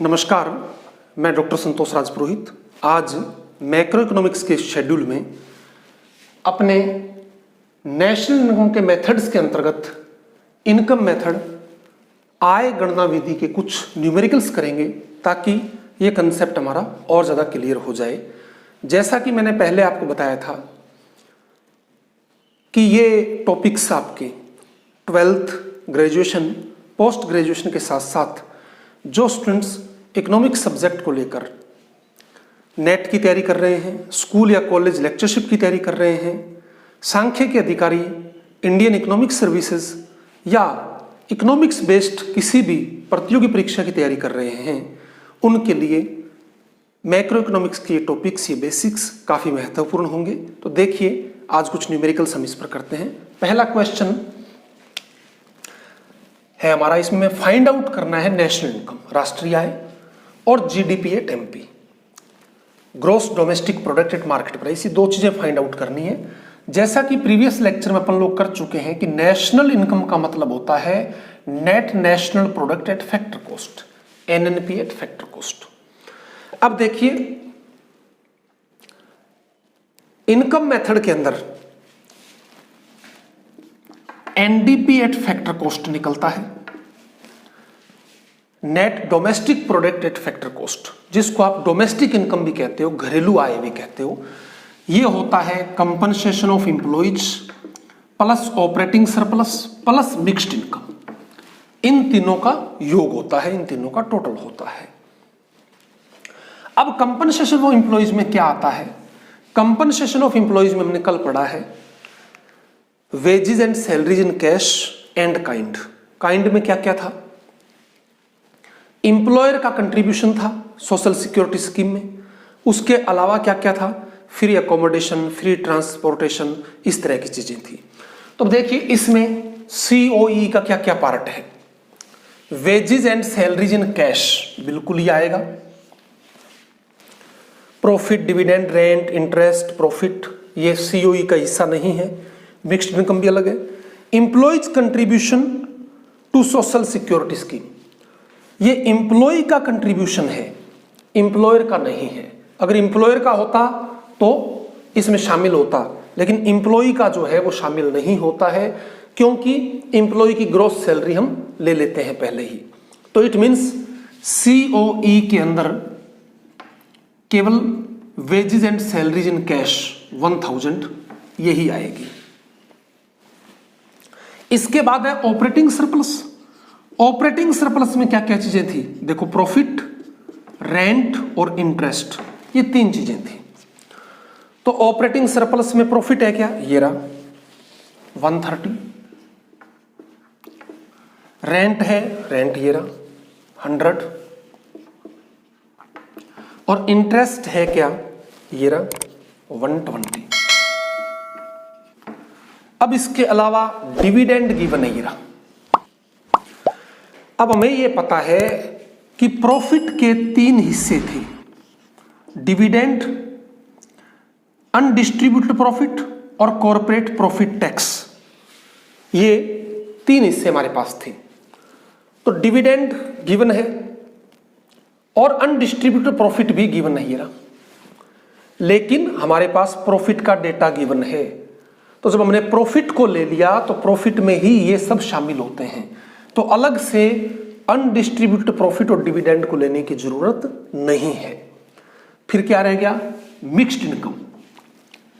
नमस्कार, मैं डॉक्टर संतोष राज पुरोहित। आज मैक्रो इकोनॉमिक्स के शेड्यूल में अपने नेशनल इनकम के मेथड्स के अंतर्गत इनकम मेथड, आय गणना विधि के कुछ न्यूमेरिकल्स करेंगे ताकि ये कंसेप्ट हमारा और ज़्यादा क्लियर हो जाए। जैसा कि मैंने पहले आपको बताया था कि ये टॉपिक्स आपके 12th, ग्रेजुएशन, पोस्ट ग्रेजुएशन के साथ साथ जो स्टूडेंट्स इकोनॉमिक्स सब्जेक्ट को लेकर नेट की तैयारी कर रहे हैं, स्कूल या कॉलेज लेक्चरशिप की तैयारी कर रहे हैं, सांख्य के अधिकारी, इंडियन इकोनॉमिक सर्विसेज या इकोनॉमिक्स बेस्ड किसी भी प्रतियोगी परीक्षा की तैयारी कर रहे हैं, उनके लिए मैक्रो इकोनॉमिक्स के टॉपिक्स, ये बेसिक्स काफ़ी महत्वपूर्ण होंगे। तो देखिए, आज कुछ न्यूमेरिकल्स हम इस पर करते हैं। पहला क्वेश्चन है हमारा, इसमें फाइंड आउट करना है नेशनल इनकम, राष्ट्रीय आय, और GDP at MP, gross domestic product at market price. ये दो चीजें फाइंड आउट करनी है। जैसा कि प्रीवियस लेक्चर में अपन लोग कर चुके हैं कि नेशनल इनकम का मतलब होता है net national product eight factor cost, NNP at factor cost. अब देखिए, इनकम मेथड के अंदर एनडीपी एट फैक्टर कॉस्ट निकलता है, net domestic product at factor cost, जिसको आप डोमेस्टिक इनकम भी कहते हो, घरेलू आय भी कहते हो। ये होता है compensation of employees plus operating surplus plus mixed income. इन तीनों का योग होता है, इन तीनों का टोटल होता है। अब कंपनसेशन ऑफ एम्प्लॉइज में क्या आता है? कंपनसेशन ऑफ एम्प्लॉइज में हमने कल पढ़ा है wages and salaries in cash and kind. Kind में क्या क्या था? इंप्लॉयर का कंट्रीब्यूशन था सोशल सिक्योरिटी स्कीम में, उसके अलावा क्या क्या था? फ्री अकोमोडेशन, फ्री ट्रांसपोर्टेशन, इस तरह की चीजें थी। तो देखिए, इसमें सीओई का क्या क्या पार्ट है? Wages and salaries in cash बिल्कुल ही आएगा, profit, dividend, rent, interest, profit, ये सीओई का हिस्सा नहीं है। मिक्स्ड इनकम भी अलग है। Employees contribution to social security scheme, ये इंप्लॉय का कंट्रीब्यूशन है, इंप्लॉयर का नहीं है। अगर इंप्लॉयर का होता तो इसमें शामिल होता, लेकिन इंप्लॉय का जो है वो शामिल नहीं होता है, क्योंकि इंप्लॉय की ग्रॉस सैलरी हम ले लेते हैं पहले ही। तो इट मींस सीओई के अंदर केवल wages and salaries in cash 1000 यही आएगी। इसके बाद है ऑपरेटिंग सरप्लस। ऑपरेटिंग सरप्लस में क्या क्या चीजें थी? देखो, प्रॉफिट, रेंट और इंटरेस्ट, ये तीन चीजें थी। तो ऑपरेटिंग सरप्लस में प्रॉफिट है क्या? ये रहा 130। रेंट है, रेंट ये रहा 100। और इंटरेस्ट है क्या? ये रहा 120। अब इसके अलावा डिविडेंड गिवन है, ये रहा। अब हमें यह पता है कि प्रॉफिट के तीन हिस्से थे, डिविडेंड, अनडिस्ट्रीब्यूटेड प्रॉफिट और कॉर्पोरेट प्रॉफिट टैक्स। ये तीन हिस्से हमारे पास थे। तो डिविडेंड गिवन है और अनडिस्ट्रीब्यूटेड प्रॉफिट भी गिवन है, ये रहा। लेकिन हमारे पास प्रॉफिट का डेटा गिवन है। तो जब हमने प्रॉफिट को ले लिया तो प्रॉफिट में ही ये सब शामिल होते हैं, तो अलग से अनडिस्ट्रीब्यूटेड प्रॉफिट और डिविडेंड को लेने की जरूरत नहीं है। फिर क्या रह गया? Mixed income.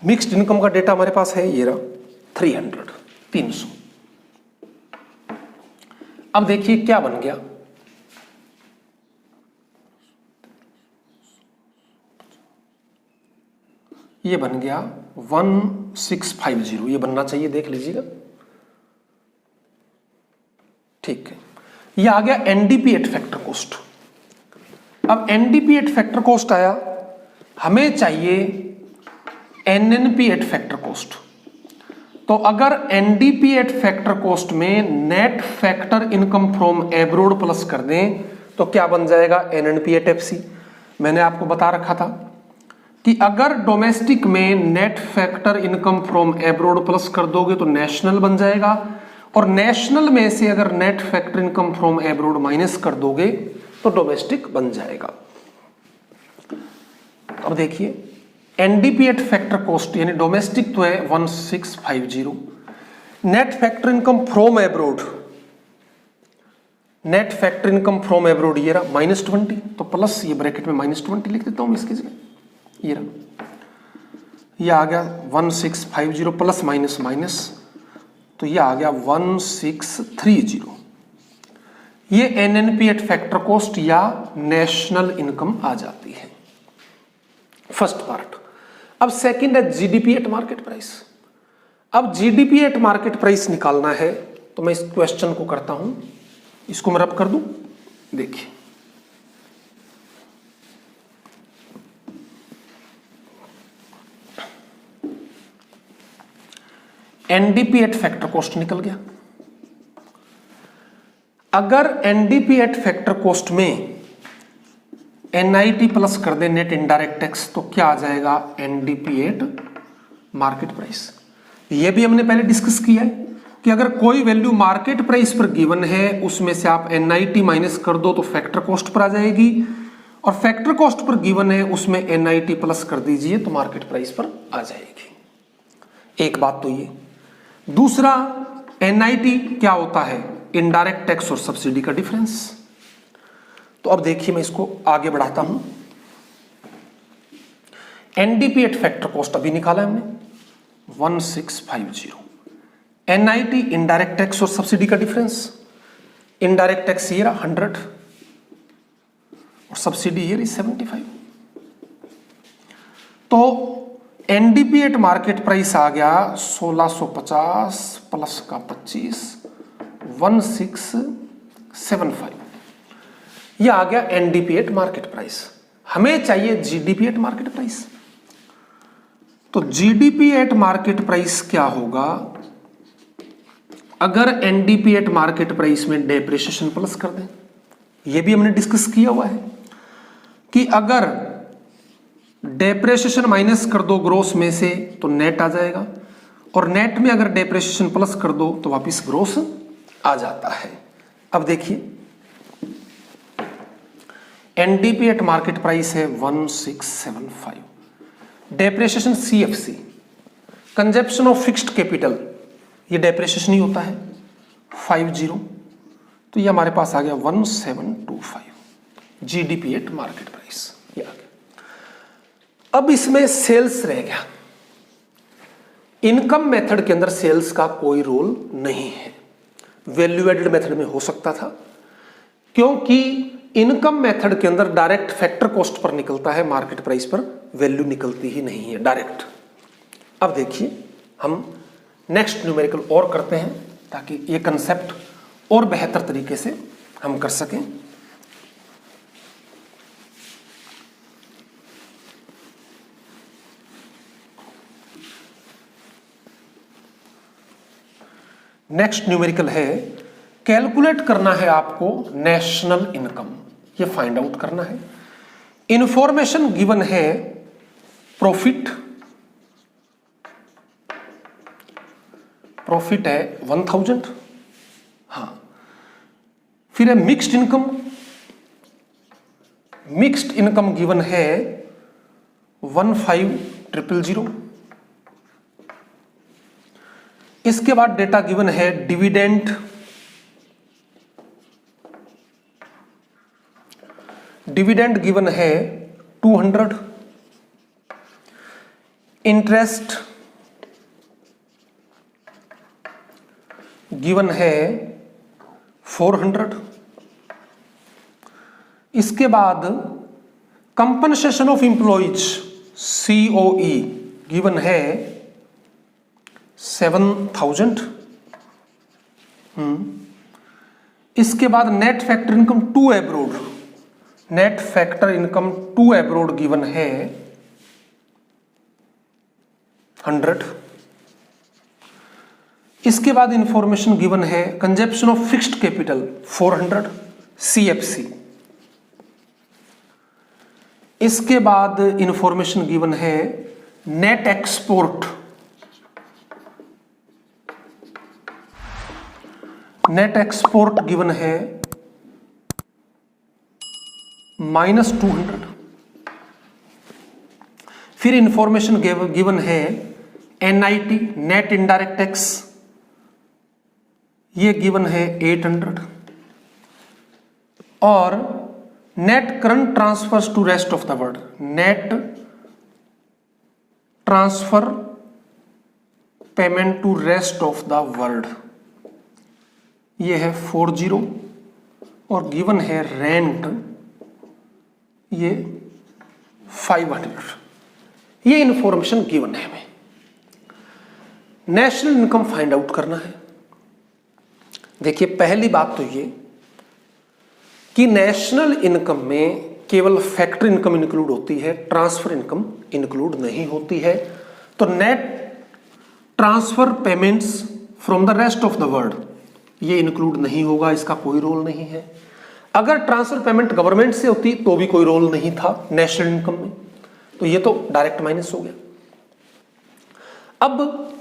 मिक्स्ड इनकम का डेटा हमारे पास है, ये रहा 300। अब देखिए क्या बन गया। ये बन गया 1650, ये बनना चाहिए, देख लीजिएगा। ठीक है, ये आ गया एनडीपी एट फैक्टर कॉस्ट। अब एनडीपी एट फैक्टर कॉस्ट आया, हमें चाहिए एनएनपी एट फैक्टर कॉस्ट। तो अगर एनडीपी एट फैक्टर कॉस्ट में net factor income from abroad plus कर दें तो क्या बन जाएगा? NNP at FC. मैंने आपको बता रखा था कि अगर डोमेस्टिक में net factor income from abroad plus कर दोगे तो नेशनल बन जाएगा, और नेशनल में से अगर net factor income from abroad minus कर दोगे तो डोमेस्टिक बन जाएगा। अब देखिए एनडीपी एट फैक्टर कॉस्ट यानी डोमेस्टिक तो है 1650, net factor income from abroad, net factor income from abroad ये रहा -20, तो प्लस ये ब्रैकेट में -20 लिख देता हूं मैं इसकी जगह, ये रहा, ये आ गया 1650 प्लस माइनस माइनस, तो ये आ गया 1630। ये एनएनपी एट फैक्टर कॉस्ट या नेशनल इनकम आ जाती है, फर्स्ट पार्ट। अब सेकंड है जीडीपी एट मार्केट प्राइस। अब जीडीपी एट मार्केट प्राइस निकालना है तो मैं इस क्वेश्चन को करता हूं, इसको मैं रब कर दूं। देखिए एनडीपी एट फैक्टर कॉस्ट निकल गया। अगर एनडीपी एट फैक्टर कॉस्ट में एनआईटी प्लस कर दे नेट इनडायरेक्ट टैक्स तो क्या आ जाएगा एनडीपी एट मार्केट प्राइस। ये भी हमने पहले डिस्कस किया है कि अगर कोई वैल्यू मार्केट प्राइस पर गिवन है उसमें से आप एनआईटी माइनस कर दो तो फैक्टर कॉस्ट पर आ जाएगी, और फैक्टर कॉस्ट पर गिवन है उसमें एनआईटी प्लस कर दीजिए तो मार्केट प्राइस पर आ जाएगी। एक बात तो ये। दूसरा, एनआईटी क्या होता है, इनडायरेक्ट टैक्स और सब्सिडी का डिफरेंस। तो अब देखिए मैं इसको आगे बढ़ाता हूं। एनडीपी एट फैक्टर कॉस्ट अभी निकाला है हमने 1650, एनआईटी इनडायरेक्ट टैक्स और सब्सिडी का डिफरेंस, इनडायरेक्ट टैक्स ये रहा 100 और सब्सिडी ये रही 75। तो एनडीपी एट मार्केट प्राइस आ गया 1650 प्लस का 25 1675, ये आ गया एनडीपी एट मार्केट प्राइस। हमें चाहिए जीडीपी एट मार्केट प्राइस। तो जीडीपी एट मार्केट प्राइस क्या होगा, अगर एनडीपी एट मार्केट प्राइस में डेप्रिसिएशन प्लस कर दें। यह भी हमने डिस्कस किया हुआ है कि अगर डेप्रिसिएशन माइनस कर दो ग्रोस में से तो नेट आ जाएगा, और नेट में अगर डेप्रिसिएशन प्लस कर दो तो वापस ग्रोस आ जाता है। अब देखिए एनडीपी एट मार्केट प्राइस है 1675, depreciation CFC consumption of fixed capital ये डेप्रिसिएशन ही होता है 50, तो ये हमारे पास आ गया 1725 जीडीपी एट मार्केट प्राइस ये आ गया। अब इसमें सेल्स रह गया। इनकम मेथड के अंदर सेल्स का कोई रोल नहीं है, वैल्यू एडेड मेथड में हो सकता था, क्योंकि इनकम मेथड के अंदर डायरेक्ट फैक्टर कॉस्ट पर निकलता है, मार्केट प्राइस पर वैल्यू निकलती ही नहीं है डायरेक्ट। अब देखिए हम नेक्स्ट न्यूमेरिकल और करते हैं ताकि ये कंसेप्ट और बेहतर तरीके से हम कर सकें। नेक्स्ट न्यूमेरिकल है, कैलकुलेट करना है आपको नेशनल इनकम, ये फाइंड आउट करना है। इंफॉर्मेशन गिवन है प्रॉफिट, प्रॉफिट है 1000, हाँ, फिर है mixed income, mixed income given है 15000। इसके बाद डेटा गिवन है डिविडेंड, डिविडेंड गिवन है 200, इंटरेस्ट गिवन है 400। इसके बाद compensation of employees COE given है 7000। इसके बाद net factor income to abroad, net factor income to abroad given है 100। इसके बाद इंफॉर्मेशन गिवन है consumption of fixed capital 400 CFC। इसके बाद इंफॉर्मेशन गिवन है net export, net export given है -200। फिर इंफॉर्मेशन गिवन है NIT नेट इनडायरेक्ट टैक्स, ये गिवन है 800, और net current transfers to rest of the world, net transfer payment to rest of the world, ये है 40, और गिवन है रेंट, ये 500। ये इंफॉर्मेशन गिवन है हमें। नेशनल इनकम फाइंड आउट करना है। देखिए पहली बात तो ये कि नेशनल इनकम में केवल फैक्टर इनकम इंक्लूड होती है, ट्रांसफर इनकम इंक्लूड नहीं होती है। तो net transfer payments from the rest of the world ये इंक्लूड नहीं होगा, इसका कोई रोल नहीं है। अगर ट्रांसफर पेमेंट गवर्नमेंट से होती तो भी कोई रोल नहीं था नेशनल इनकम में, तो ये तो डायरेक्ट माइनस हो गया। अब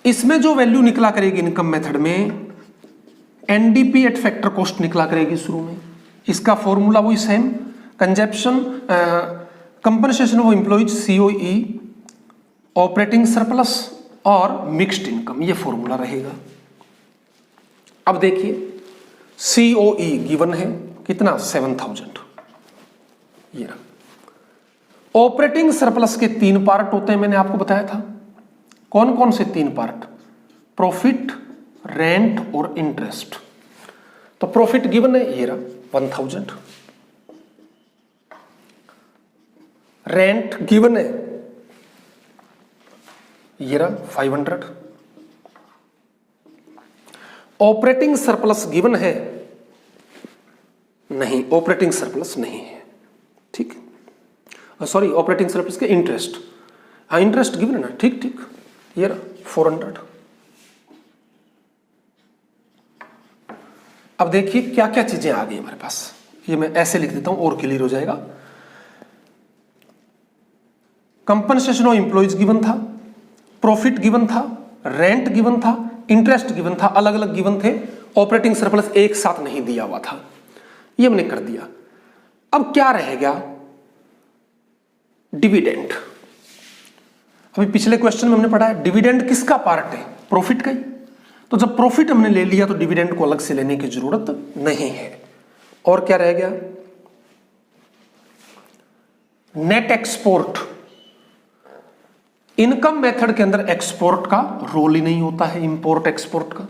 इसमें जो वैल्यू निकला करेगी इनकम मेथड में, NDP एट फैक्टर कॉस्ट निकला करेगी शुरू में। इसका फॉर्मूला वही same, consumption compensation of employees COE, operating surplus और मिक्स्ड इनकम, ये फॉर्मूला रहेगा। अब देखिए COE गिवन है कितना, 7000, ये रहा। ऑपरेटिंग सरप्लस के 3 पार्ट होते हैं, मैंने आपको बताया था। कौन कौन से 3 पार्ट? प्रॉफिट, रेंट और इंटरेस्ट। तो प्रॉफिट गिवन है, ये रहा 1000, रेंट गिवन है, ये रहा 500, ऑपरेटिंग सरप्लस गिवन है नहीं, ऑपरेटिंग सरप्लस नहीं है, ठीक, सॉरी ऑपरेटिंग सरप्लस के इंटरेस्ट, हाँ इंटरेस्ट गिवन है ना, ठीक ठीक, ये रहा 400। अब देखिए क्या क्या चीजें आ गई हमारे पास, ये मैं ऐसे लिख देता हूं और क्लियर हो जाएगा। कंपनसेशन ऑफ एम्प्लॉइज गिवन था, प्रॉफिट गिवन था, रेंट गिवन था, इंटरेस्ट गिवन था, अलग अलग गिवन थे, ऑपरेटिंग सरप्लस एक साथ नहीं दिया हुआ था, ये हमने कर दिया। अब क्या रहेगा? डिविडेंड। अभी पिछले क्वेश्चन में हमने पढ़ा है डिविडेंड किसका पार्ट है? प्रॉफिट का ही। तो जब प्रॉफिट हमने ले लिया तो डिविडेंड को अलग से लेने की जरूरत नहीं है। और क्या रह गया? Net export. इनकम मेथड के अंदर एक्सपोर्ट का रोल ही नहीं होता है, इंपोर्ट एक्सपोर्ट का।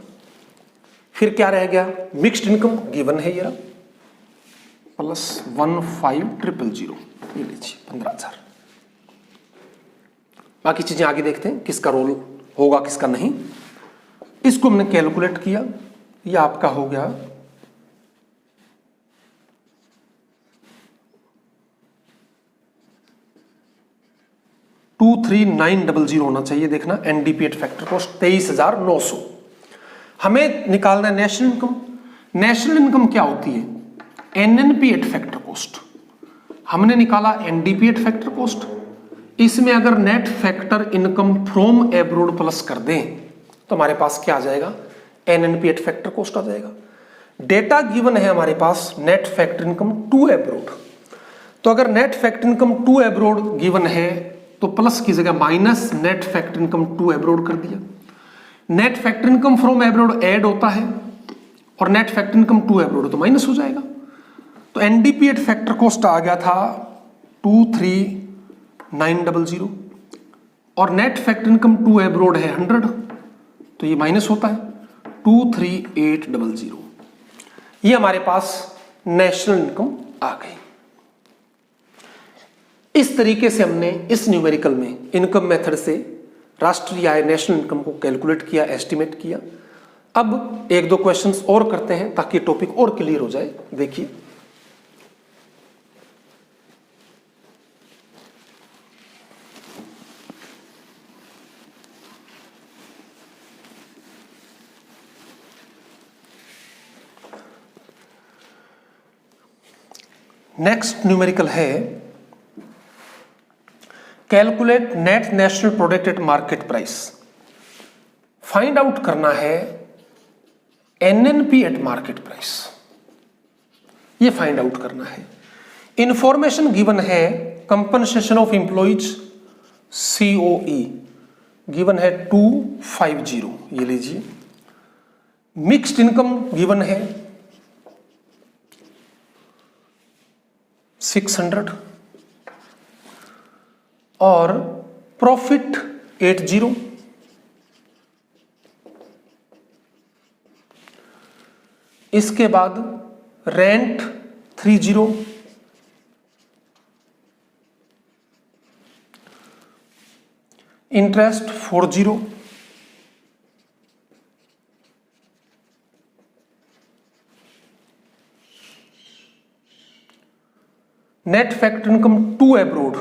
फिर क्या रह गया? मिक्स्ड इनकम गिवन है, ये प्लस 15,000, ये लीजिए 15,000। बाकी चीजें आगे देखते हैं किसका रोल होगा किसका नहीं। इसको हमने कैलकुलेट किया, ये आपका हो गया 23,900 होना चाहिए। देखना NDP एट फैक्टर कॉस्ट 23,900। हमें निकालना है नेशनल इनकम। नेशनल इनकम क्या होती है? NNP at factor cost. हमने निकाला NDP एट फैक्टर कॉस्ट। इसमें अगर net factor income from abroad plus कर दें तो हमारे पास क्या आ जाएगा? NNP एट फैक्टर कॉस्ट आ जाएगा। डेटा गिवन है हमारे पास net factor income to abroad. तो अगर net factor income to abroad given है तो प्लस की जगह minus net factor income to abroad कर दिया। Net factor income from abroad add होता है और net factor income to abroad तो माइनस हो जाएगा। तो NDP एट फैक्टर कॉस्ट आ गया था 23,900 और net factor income to abroad है 100, तो ये माइनस होता है 23,800। ये हमारे पास नेशनल इनकम आ गई। इस तरीके से हमने इस न्यूमेरिकल में इनकम मेथड से राष्ट्रीय आय नेशनल इनकम को कैलकुलेट किया, एस्टिमेट किया। अब एक दो क्वेश्चंस और करते हैं ताकि टॉपिक और क्लियर हो जाए। देखिए नेक्स्ट न्यूमेरिकल है calculate net national product at market price. Find out करना है NNP एट मार्केट प्राइस, ये फाइंड आउट करना है। इंफॉर्मेशन गिवन है compensation of employees COE given है 250, ये लीजिए। मिक्स्ड इनकम गिवन है 600 और प्रॉफिट 80। इसके बाद rent 30, interest 40, net factor income to abroad,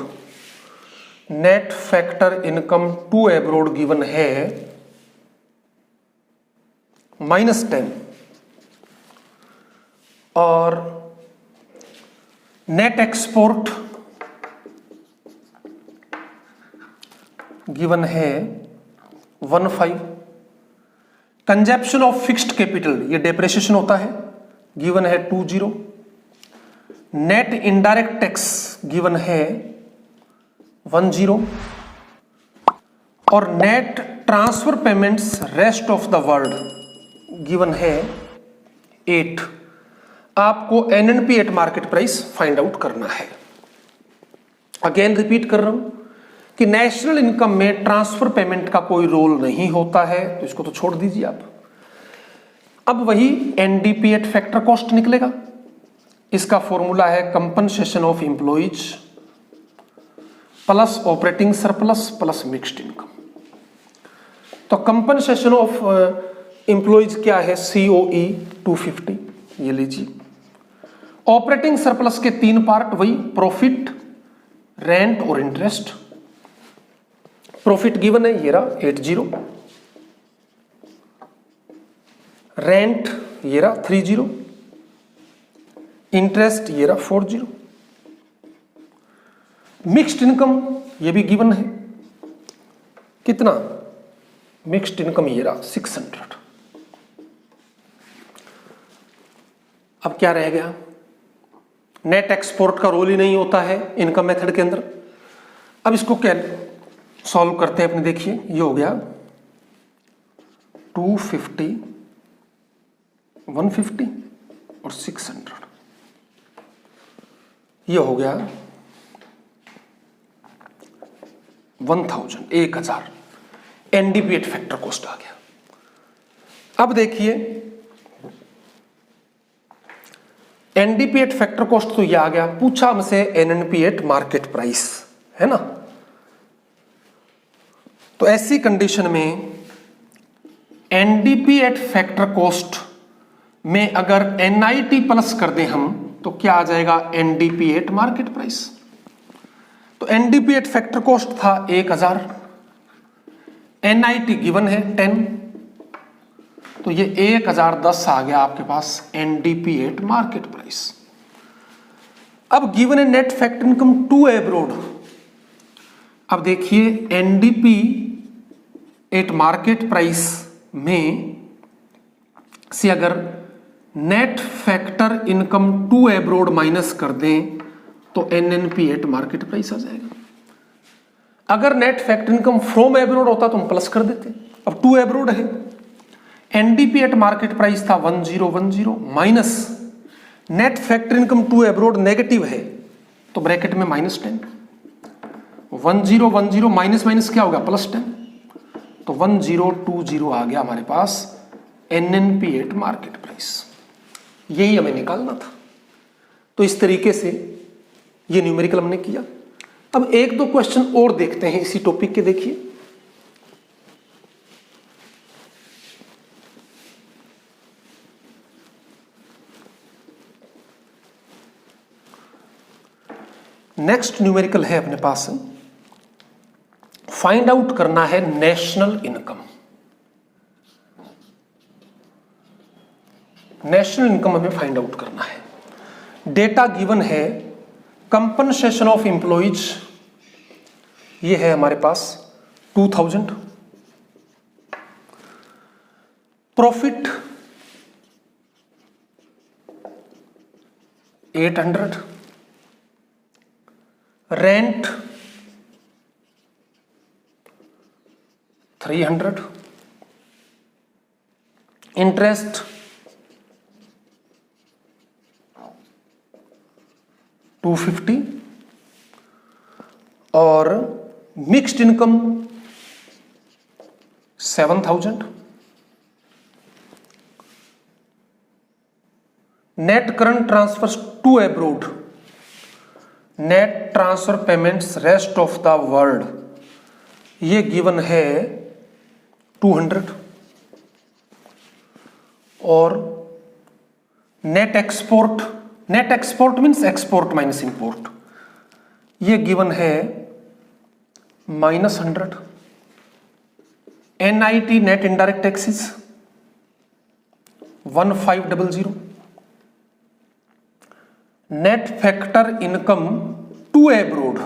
net factor income to abroad given है -10 और नेट एक्सपोर्ट गिवन है 15। कंजप्शन ऑफ फिक्स्ड कैपिटल, ये डेप्रिसिएशन होता है, गिवन है 20। नेट इनडायरेक्ट टैक्स गिवन है 10 और net transfer payments rest of the world given है 8। आपको NNP at market price find out करना है। अगेन रिपीट कर रहा हूं कि नेशनल इनकम में ट्रांसफर पेमेंट का कोई रोल नहीं होता है, तो इसको तो छोड़ दीजिए आप। अब वही NDP एट फैक्टर कॉस्ट निकलेगा। इसका फॉर्मूला है compensation of employees plus operating surplus plus mixed income. तो कंपनसेशन ऑफ एम्प्लॉइज क्या है? COE 250, ये लीजिए। ऑपरेटिंग सरप्लस के 3 पार्ट, वही प्रॉफिट, रेंट और इंटरेस्ट। प्रॉफिट गिवन है, ये रहा 80, रेंट ये रहा 30, इंटरेस्ट ये रहा 40, मिक्स्ड इनकम ये भी गिवन है, कितना? मिक्स्ड इनकम ये रहा 600। अब क्या रह गया? नेट एक्सपोर्ट का रोल ही नहीं होता है इनकम मेथड के अंदर। अब इसको क्या सॉल्व करते हैं अपने, देखिए ये हो गया 250, 150 और 600, ये हो गया 1000 NDP एट फैक्टर कॉस्ट आ गया। अब देखिए NDP एट फैक्टर कॉस्ट तो ये आ गया, पूछा हमसे NNP एट मार्केट प्राइस, है ना। तो ऐसी कंडीशन में NDP एट फैक्टर कॉस्ट में अगर NIT प्लस कर दें हम, तो क्या आ जाएगा? NDP at market price. तो NDP एट फैक्टर कॉस्ट था 1000, NIT गिवन है 10, तो ये 1010 आ गया आपके पास NDP एट मार्केट प्राइस। अब गिवन है net factor income to abroad. अब देखिए NDP एट मार्केट प्राइस में से अगर net factor income to abroad minus कर दें तो NNP एट मार्केट प्राइस आ जाएगा। अगर net factor income from abroad होता तो हम प्लस कर देते, अब टू एब्रोड है। NDP एट मार्केट प्राइस था 1010 minus net factor income to abroad negative है, तो ब्रैकेट में -10, 1010 माइनस माइनस क्या होगा? +10, तो 1020 आ गया हमारे पास NNP एट मार्केट प्राइस। यही हमें निकालना था। तो इस तरीके से ये न्यूमेरिकल हमने किया। अब 1-2 क्वेश्चन और देखते हैं इसी टॉपिक के। देखिए नेक्स्ट न्यूमेरिकल है अपने पास, फाइंड आउट करना है नेशनल इनकम। नेशनल इनकम हमें फाइंड आउट करना है। डेटा गिवन है कंपनसेशन ऑफ एम्प्लॉइज, ये है हमारे पास 2000, प्रॉफिट 800, रेंट 300, इंटरेस्ट 250 और mixed income 7000। Net current transfers to abroad, net transfer payments rest of the world, ये गिवन है 200 और net export means export minus import, ये गिवन है -100। NIT net indirect taxes 1500। Net factor income to abroad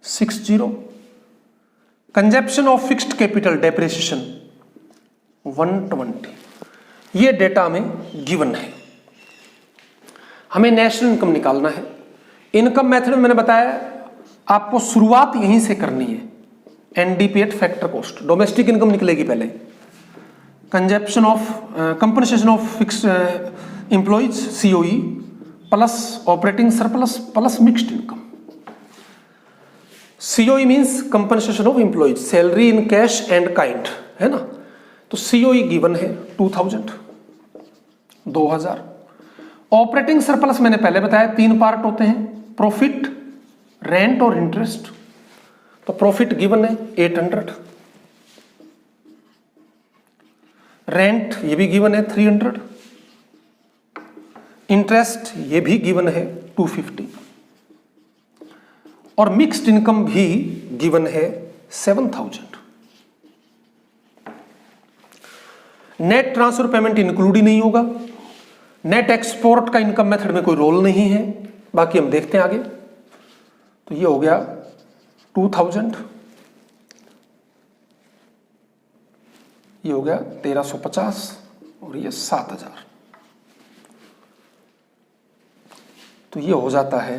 60। Consumption of fixed capital depreciation 120। ये data में given है। हमें national income निकालना है। इनकम मेथड में मैंने बताया आपको शुरुआत यहीं से करनी है। NDPAT factor cost, domestic income निकलेगी पहले, compensation of fixed employees COE plus operating surplus plus mixed income. COE means compensation of employees, salary in cash and kind, है ना। तो COE गिवन है 2000। ऑपरेटिंग सरप्लस मैंने पहले बताया 3 पार्ट होते हैं, प्रॉफिट, रेंट और इंटरेस्ट। तो प्रॉफिट गिवन है 800, रेंट ये भी गिवन है 300, इंटरेस्ट ये भी गिवन है 250 और मिक्स्ड इनकम भी गिवन है 7000। नेट ट्रांसफर पेमेंट इंक्लूड ही नहीं होगा। नेट एक्सपोर्ट का इनकम मेथड में कोई रोल नहीं है, बाकी हम देखते हैं आगे। तो ये हो गया 2000, ये हो गया 1350 और ये 7000। तो ये हो जाता है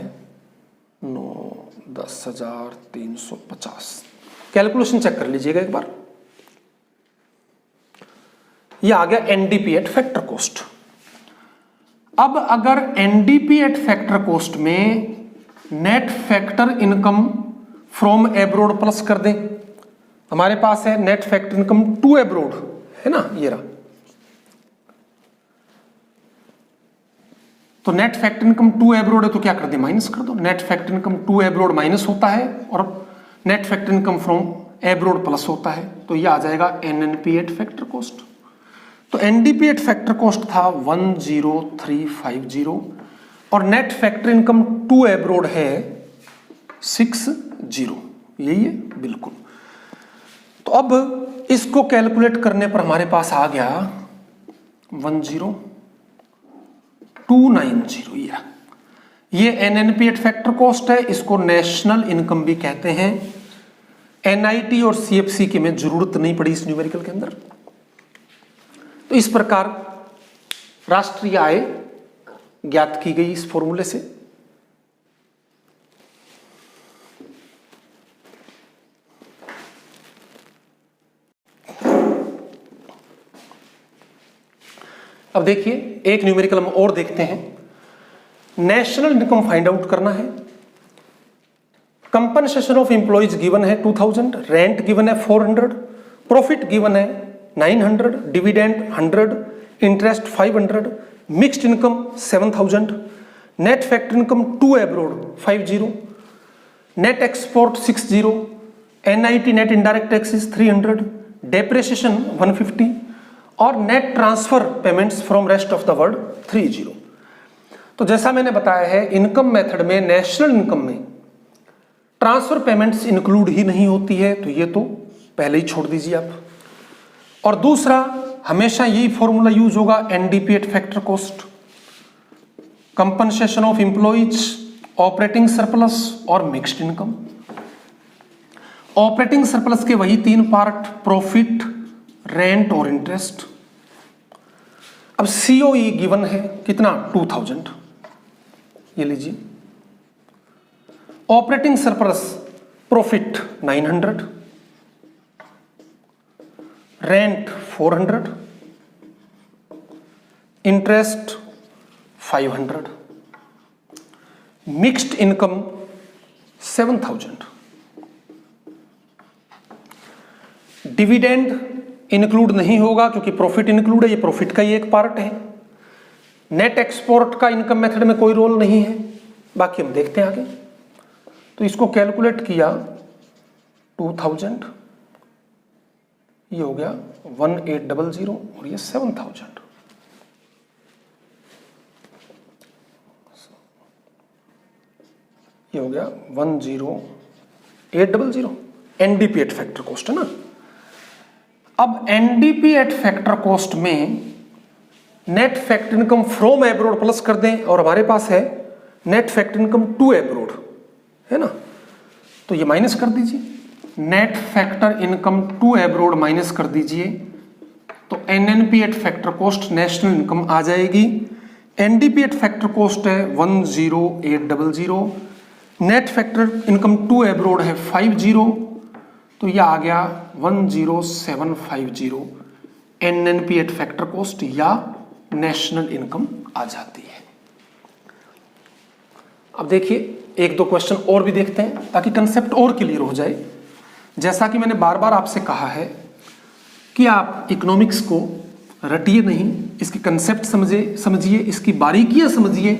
10,350। कैलकुलेशन चेक कर लीजिएगा एक बार। ये आ गया NDPAT फैक्टर कॉस्ट। अब अगर NDPAT फैक्टर कॉस्ट में net factor income from abroad plus कर दें, हमारे पास है net factor income to abroad, है ना, ये रहा। तो net factor income to abroad है तो क्या कर दे, माइनस कर दो। Net factor income to abroad minus होता है और net factor income from abroad plus होता है, तो ये आ जाएगा NNPAT फैक्टर कॉस्ट। तो NDPAT फैक्टर कॉस्ट था 10350 और net factor income to abroad है 60, यही है बिल्कुल। तो अब इसको कैलकुलेट करने पर हमारे पास आ गया 10290। ये NNPAT फैक्टर कॉस्ट है, इसको नेशनल इनकम भी कहते हैं। NIT और CFC की में जरूरत नहीं पड़ी इस न्यूमेरिकल के अंदर। तो इस प्रकार राष्ट्रीय आय ज्ञात की गई इस फॉर्मूले से। अब देखिए एक न्यूमेरिकल हम और देखते हैं। नेशनल इनकम फाइंड आउट करना है। कंपनसेशन ऑफ एम्प्लॉइज गिवन है 2000, रेंट गिवन है 400, प्रॉफिट गिवन है 900, dividend 100, interest 500, mixed income 7000, net factor income to abroad 50, net export 60, NIT net indirect taxes 300, depreciation 150 और net transfer payments from rest of the world 30। तो जैसा मैंने बताया है income method में, नेशनल इनकम में ट्रांसफर पेमेंट्स इंक्लूड ही नहीं होती है, तो ये तो पहले ही छोड़ दीजिए आप। और दूसरा हमेशा यही फॉर्मूला यूज होगा NDPAT factor cost, compensation of employees, operating surplus और मिक्स्ड इनकम। ऑपरेटिंग सरप्लस के वही 3 पार्ट, प्रॉफिट, रेंट और इंटरेस्ट। अब COE गिवन है कितना, 2000, ये लीजिए। Operating surplus profit 900, rent 400, interest 500, mixed income 7000। Dividend include नहीं होगा क्योंकि प्रॉफिट इंक्लूड है, ये प्रॉफिट का ही एक पार्ट है। नेट एक्सपोर्ट का इनकम मेथड में कोई रोल नहीं है, बाकी हम देखते हैं आगे। तो इसको कैलकुलेट किया 2000, ये हो गया 1800 और ये 7000। ये हो गया 10800। एनडीपी एट फैक्टर कॉस्ट है ना। अब एनडीपी एट फैक्टर कॉस्ट में net factor income from abroad plus कर दें और हमारे पास है net factor income to abroad, है ना। तो ये माइनस कर दीजिए, net factor income to abroad minus कर दीजिए, तो NNP at factor cost national income आ जाएगी। एनडीपी एट फैक्टर कॉस्ट है 10800, net factor income to abroad है 50, तो यह आ गया 10750 एनएनपी एट फैक्टर कॉस्ट या नेशनल इनकम आ जाती है। अब देखिए एक दो क्वेश्चन और भी देखते हैं ताकि कंसेप्ट और क्लियर हो जाए। जैसा कि मैंने बार बार आपसे कहा है कि आप इकोनॉमिक्स को रटिए नहीं, इसकी कंसेप्ट समझिए, इसकी बारीकियां समझिए,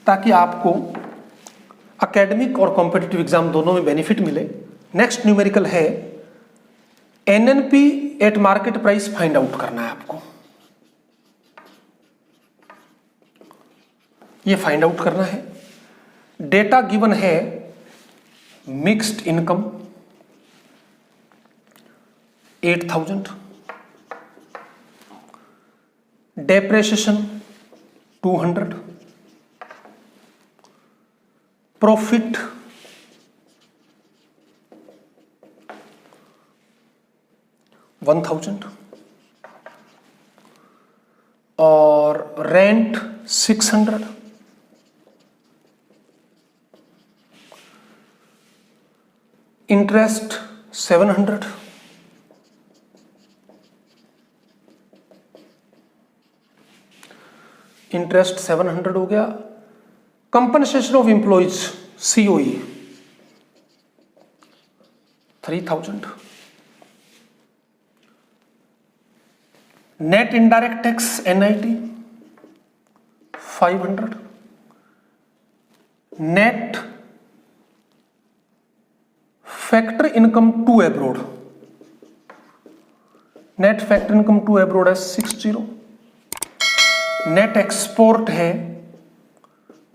ताकि आपको एकेडमिक और कॉम्पिटिटिव एग्जाम दोनों में बेनिफिट मिले। नेक्स्ट न्यूमेरिकल है NNP eight market price find out करना है आपको। ये फाइंड आउट करना है। डेटा गिवन है मिक्स्ड इनकम 8000, डेप्रेशिएशन 200, प्रॉफिट 1000 और रेंट 600, इंटरेस्ट 700, इंटरेस्ट 700 हो गया। Compensation of employees COE 3000, net indirect tax NIT 500, net factor income to abroad, net factor income to abroad है 60, नेट एक्सपोर्ट है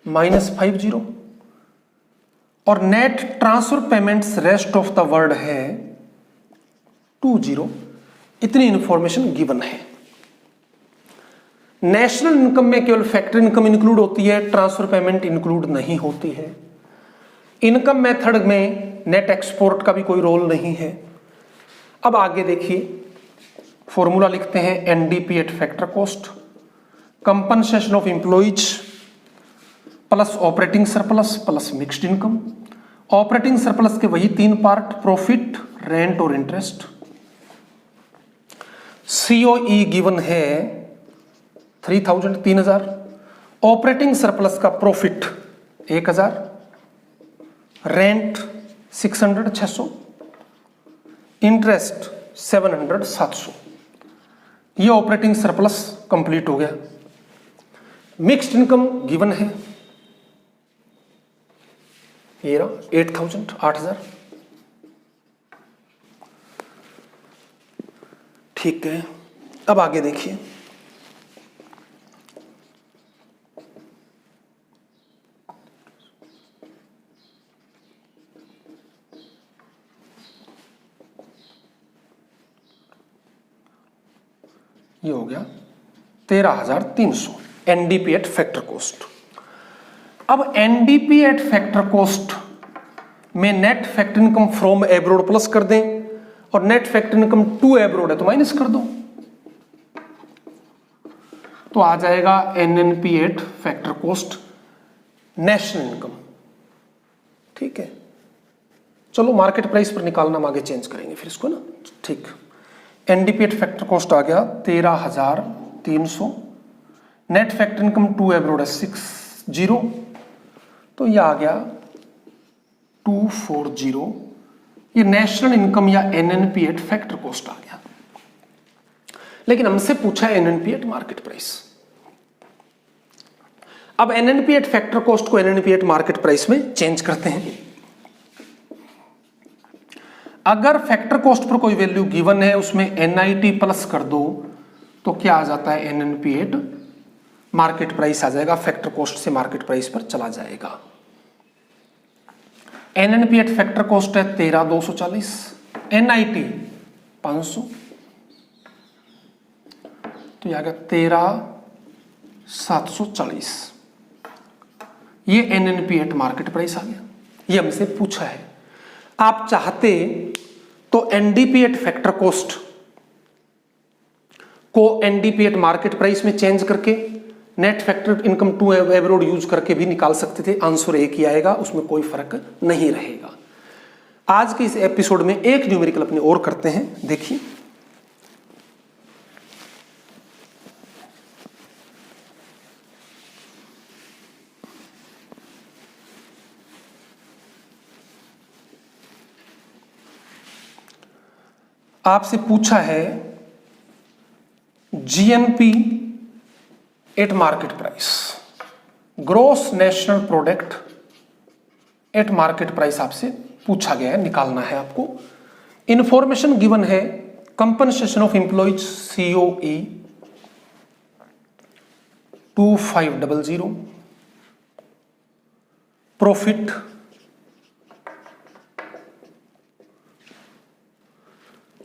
-50 और net transfer payments rest of the world है 20। इतनी information given है। National income में केवल factor income include होती है, ट्रांसफर पेमेंट इंक्लूड नहीं होती है। इनकम मेथड में नेट एक्सपोर्ट का भी कोई रोल नहीं है। अब आगे देखिए, फॉर्मूला लिखते हैं NDP at factor cost, compensation of employees plus operating surplus plus mixed income. Operating surplus के वही तीन पार्ट, प्रॉफिट, रेंट और इंटरेस्ट। सीओई गिवन है 3000, ऑपरेटिंग सरप्लस का प्रॉफिट 1000, रेंट 600, इंटरेस्ट 700। ये ऑपरेटिंग सरप्लस कंप्लीट हो गया। मिक्स्ड इनकम गिवन है, ये रहा 8000। ठीक है, अब आगे देखिए, ये हो गया 13300 एनडीपी एट फैक्टर कॉस्ट। अब एनडीपी एट फैक्टर कॉस्ट में net factor income from abroad plus कर दें और net factor income to abroad है तो माइनस कर दो, तो आ जाएगा NNP at factor cost national income, ठीक है। चलो मार्केट प्राइस पर निकालना हम आगे चेंज करेंगे फिर इसको ना, ठीक। एनडीपीएट फैक्टर कॉस्ट आ गया 13,300, net factor income to abroad है 60, तो ये आ गया 240। ये नेशनल इनकम या एनएनपीएट फैक्टर कॉस्ट आ गया। लेकिन हमसे पूछा है एनएनपीएट मार्केट प्राइस। अब एनएनपीएट फैक्टर कॉस्ट को एनएनपीएट मार्केट प्राइस में चेंज करते हैं। अगर फैक्टर कॉस्ट पर कोई वैल्यू गिवन है, उसमें एनआईटी प्लस कर दो तो क्या आ जाता है, एनएनपीएट मार्केट प्राइस आ जाएगा, फैक्टर कॉस्ट से मार्केट प्राइस पर चला जाएगा। एनएनपीएट फैक्टर कॉस्ट है 13,240, एनआईटी 500, तो यह आ गया 13,740। ये एनएनपीएट मार्केट प्राइस आ गया। ये हमसे पूछा है। आप चाहते तो एनडीपीएट फैक्टर कॉस्ट को एनडीपीएट मार्केट प्राइस में चेंज करके net factor income to abroad use करके भी निकाल सकते थे, आंसर एक ही आएगा, उसमें कोई फर्क नहीं रहेगा। आज के इस एपिसोड में एक न्यूमेरिकल अपने और करते हैं, देखिए। आपसे पूछा है GNP at market price, gross national product at market price आपसे पूछा गया है, निकालना है आपको। इंफॉर्मेशन गिवन है compensation of employees COE 2500, profit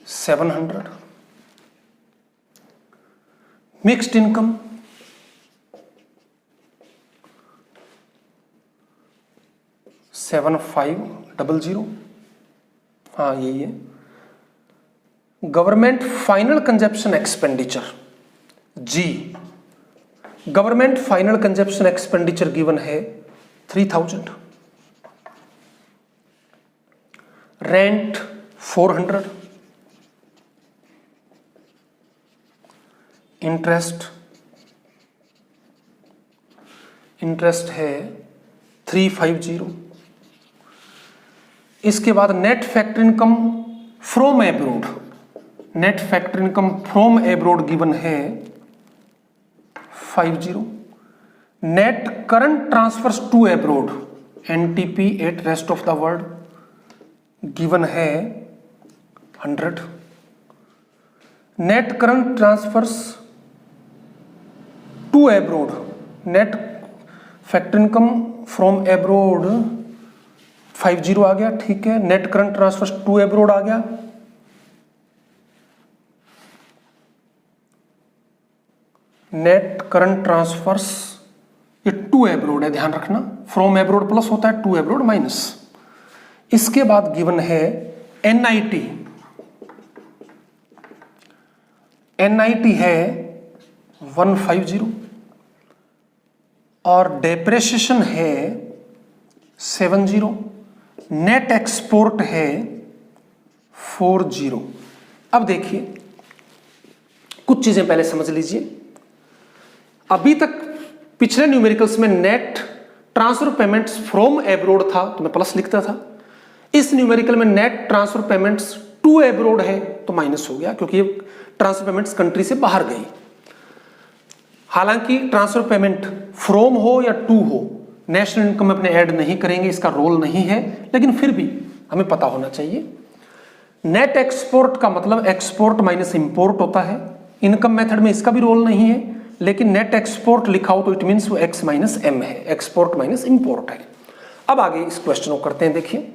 700, mixed income 7500, हाँ यही है। गवर्नमेंट फाइनल कंजप्शन एक्सपेंडिचर जी, government final consumption expenditure given है 3000, रेंट 400, इंटरेस्ट है 350। इसके बाद net factor income from abroad, net factor income from abroad given है 50। Net current transfers to abroad NTP at rest of the world given है 100। Net current transfers to abroad, net factor income from abroad 50 आ गया, ठीक है। Net current transfers to abroad आ गया, net current transfers ये to abroad है, ध्यान रखना, फ्रॉम एब्रोड प्लस होता है, टू एब्रोड माइनस। इसके बाद गिवन है एनआईटी, एनआईटी है 150 और डेप्रेशिएशन है 70, नेट एक्सपोर्ट है 40। अब देखिए कुछ चीजें पहले समझ लीजिए। अभी तक पिछले न्यूमेरिकल्स में net transfer payments from abroad था तो मैं प्लस लिखता था। इस न्यूमेरिकल में net transfer payments to abroad है तो माइनस हो गया, क्योंकि ये ट्रांसफर पेमेंट्स कंट्री से बाहर गई। हालांकि ट्रांसफर पेमेंट फ्रॉम हो या टू हो, नेशनल इनकम में अपने ऐड नहीं करेंगे, इसका रोल नहीं है, लेकिन फिर भी हमें पता होना चाहिए। नेट एक्सपोर्ट का मतलब एक्सपोर्ट माइनस इंपोर्ट होता है। इनकम मेथड में इसका भी रोल नहीं है, लेकिन नेट एक्सपोर्ट लिखा हो तो इट मीन्स वो एक्स माइनस एम है, एक्सपोर्ट माइनस इंपोर्ट है। अब आगे इस क्वेश्चन को करते हैं। देखिए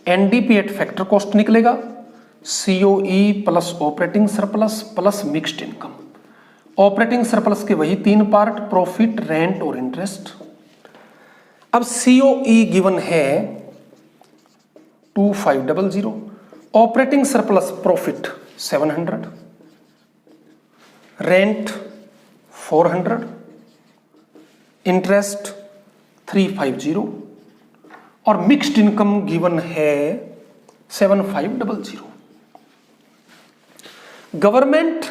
एनडीपीएट फैक्टर कॉस्ट निकलेगा, COE plus operating surplus plus mixed income. Operating surplus के वही तीन पार्ट, प्रॉफिट, रेंट और इंटरेस्ट। अब सीओई गिवन है 2500, operating surplus profit 700, rent 400, interest 350 और मिक्स्ड इनकम गिवन है 7500। गवर्नमेंट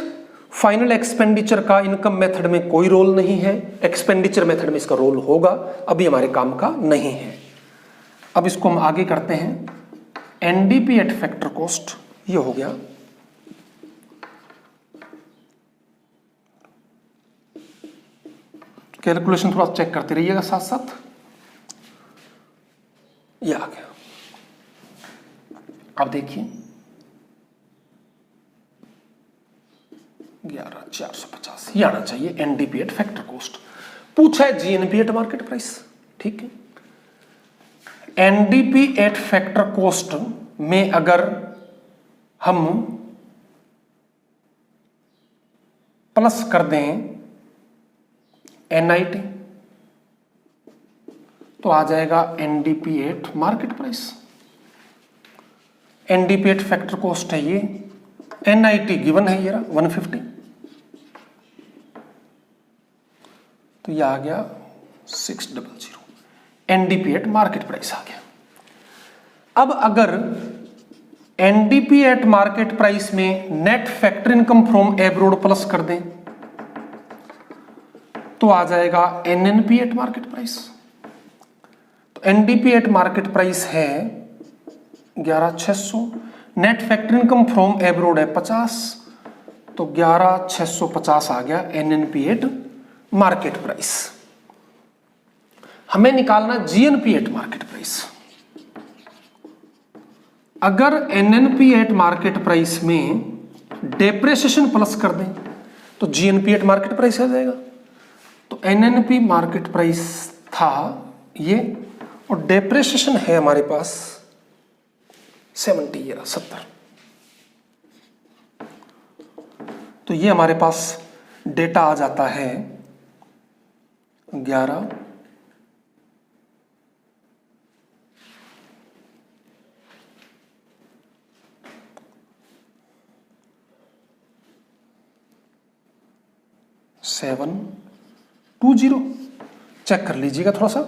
फाइनल एक्सपेंडिचर का इनकम मेथड में कोई रोल नहीं है, एक्सपेंडिचर मेथड में इसका रोल होगा, अभी हमारे काम का नहीं है। अब इसको हम आगे करते हैं। एनडीपी एट फैक्टर कॉस्ट, ये हो गया। कैलकुलेशन थोड़ा चेक करते रहिएगा साथ साथ। ये आ गया। अब देखिए 11,450 ये आना चाहिए एनडीपी एट फैक्टर कॉस्ट। पूछा है जीएनपी एट मार्केट प्राइस, ठीक है। एनडीपी एट फैक्टर कॉस्ट में अगर हम प्लस कर दें एनआईटी तो आ जाएगा NDP at market price. NDP at factor cost है ये, एनआईटी गिवन है ये 150, तो ये आ गया 600। एनडीपी एट मार्केट प्राइस आ गया। अब अगर एनडीपी एट मार्केट प्राइस में net factor income from abroad plus कर दें तो आ जाएगा एनएनपी एट मार्केट प्राइस। तो एनडीपी एट मार्केट प्राइस है 11,600, net factor income from abroad है 50, तो 11,650 आ गया एनएनपी एट मार्केट प्राइस। हमें निकालना जीएनपी एट मार्केट प्राइस। अगर एनएनपी एट मार्केट प्राइस में डेप्रिसिएशन प्लस कर दें तो जीएनपी एट मार्केट प्राइस आ जाएगा। तो एनएनपी मार्केट प्राइस था ये, और डेप्रिसिएशन है हमारे पास 70। तो ये हमारे पास डेटा आ जाता है 11 720। चेक कर लीजिएगा थोड़ा सा,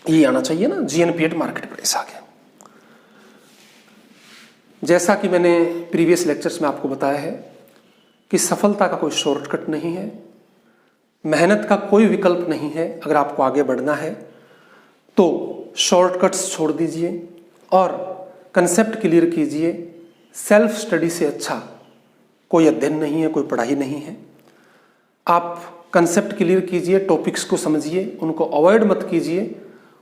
ये आना चाहिए ना, जीएनपी एट मार्केट प्राइस आ गया। जैसा कि मैंने प्रीवियस लेक्चर्स में आपको बताया है कि सफलता का कोई शॉर्टकट नहीं है, मेहनत का कोई विकल्प नहीं है। अगर आपको आगे बढ़ना है तो शॉर्टकट्स छोड़ दीजिए और कंसेप्ट क्लियर कीजिए। सेल्फ स्टडी से अच्छा कोई अध्ययन नहीं है, कोई पढ़ाई नहीं है। आप कंसेप्ट क्लियर कीजिए, टॉपिक्स को समझिए, उनको अवॉइड मत कीजिए,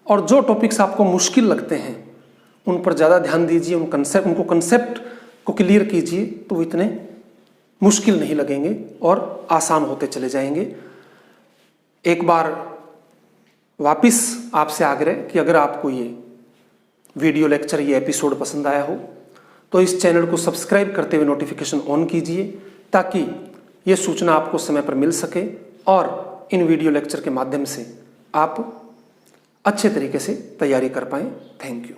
और जो टॉपिक्स आपको मुश्किल लगते हैं उन पर ज़्यादा ध्यान दीजिए, उनको कंसेप्ट को क्लियर कीजिए, तो वो इतने मुश्किल नहीं लगेंगे और आसान होते चले जाएंगे। एक बार वापस आपसे आग्रह कि अगर आपको ये वीडियो लेक्चर, ये एपिसोड पसंद आया हो तो इस चैनल को सब्सक्राइब करते हुए नोटिफिकेशन ऑन कीजिए, ताकि ये सूचना आपको समय पर मिल सके और इन वीडियो लेक्चर के माध्यम से आप अच्छे तरीके से तैयारी कर पाएं। Thank you.